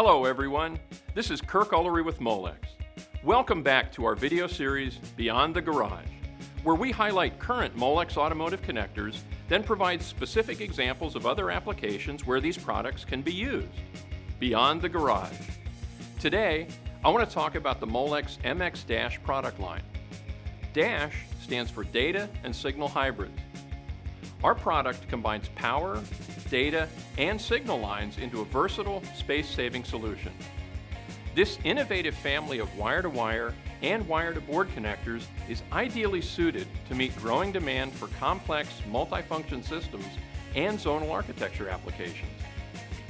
Hello everyone, this is Kirk Ullery with Molex. Welcome back to our video series, Beyond the Garage, where we highlight current Molex automotive connectors, then provide specific examples of other applications where these products can be used. Beyond the Garage. Today, I want to talk about the Molex MX-DaSH product line. DaSH stands for Data and Signal Hybrids. Our product combines power, data, and signal lines into a versatile, space-saving solution. This innovative family of wire-to-wire and wire-to-board connectors is ideally suited to meet growing demand for complex, multifunction systems and zonal architecture applications.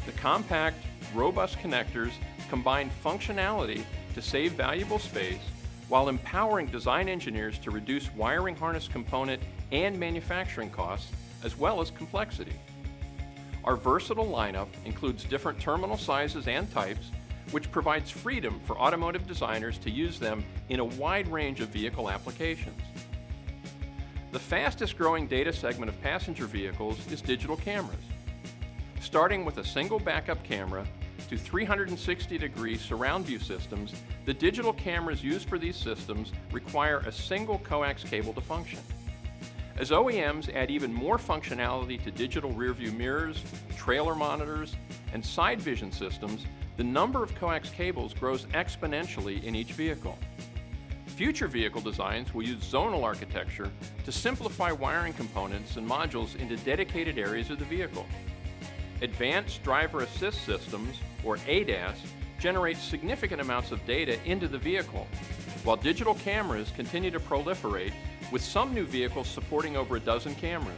The compact, robust connectors combine functionality to save valuable space while empowering design engineers to reduce wiring harness component and manufacturing costs, as well as complexity. Our versatile lineup includes different terminal sizes and types, which provides freedom for automotive designers to use them in a wide range of vehicle applications. The fastest growing data segment of passenger vehicles is digital cameras. Starting with a single backup camera to 360-degree surround view systems, the digital cameras used for these systems require a single coax cable to function. As OEMs add even more functionality to digital rearview mirrors, trailer monitors, and side vision systems, the number of coax cables grows exponentially in each vehicle. Future vehicle designs will use zonal architecture to simplify wiring components and modules into dedicated areas of the vehicle. Advanced Driver Assist Systems, or ADAS, generate significant amounts of data into the vehicle, while digital cameras continue to proliferate, with some new vehicles supporting over a dozen cameras.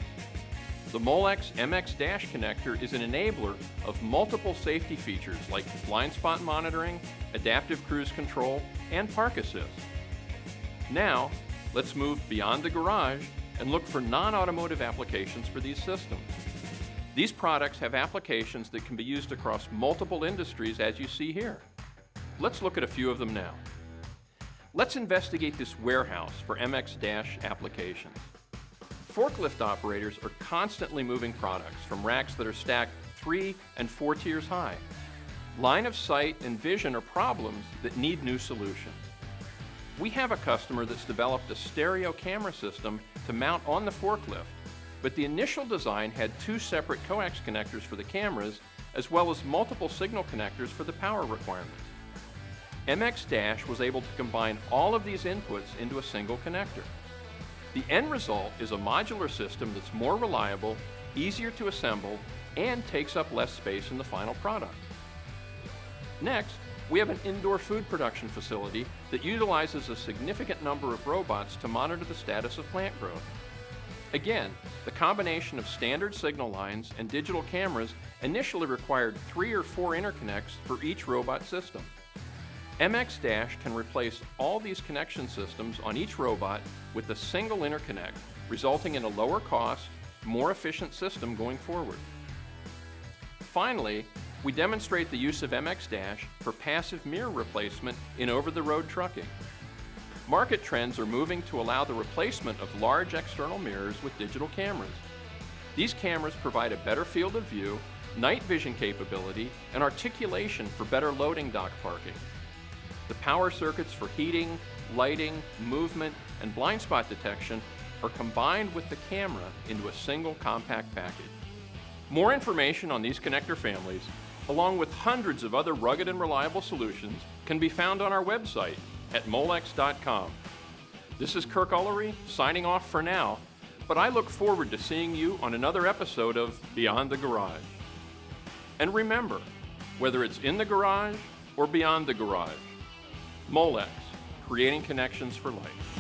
The Molex MX-DaSH connector is an enabler of multiple safety features like blind spot monitoring, adaptive cruise control, and park assist. Now, let's move beyond the garage and look for non-automotive applications for these systems. These products have applications that can be used across multiple industries, as you see here. Let's look at a few of them now. Let's investigate this warehouse for MX-DaSH applications. Forklift operators are constantly moving products from racks that are stacked 3 and 4 tiers high. Line of sight and vision are problems that need new solutions. We have a customer that's developed a stereo camera system to mount on the forklift, but the initial design had 2 separate coax connectors for the cameras, as well as multiple signal connectors for the power requirements. MX-DaSH was able to combine all of these inputs into a single connector. The end result is a modular system that's more reliable, easier to assemble, and takes up less space in the final product. Next, we have an indoor food production facility that utilizes a significant number of robots to monitor the status of plant growth. Again, the combination of standard signal lines and digital cameras initially required 3 or 4 interconnects for each robot system. MX-DaSH can replace all these connection systems on each robot with a single interconnect, resulting in a lower cost, more efficient system going forward. Finally, we demonstrate the use of MX-DaSH for passive mirror replacement in over-the-road trucking. Market trends are moving to allow the replacement of large external mirrors with digital cameras. These cameras provide a better field of view, night vision capability, and articulation for better loading dock parking. The power circuits for heating, lighting, movement, and blind spot detection are combined with the camera into a single compact package. More information on these connector families, along with hundreds of other rugged and reliable solutions, can be found on our website at molex.com. This is Kirk Ullery signing off for now, but I look forward to seeing you on another episode of Beyond the Garage. And remember, whether it's in the garage or beyond the garage, Molex, creating connections for life.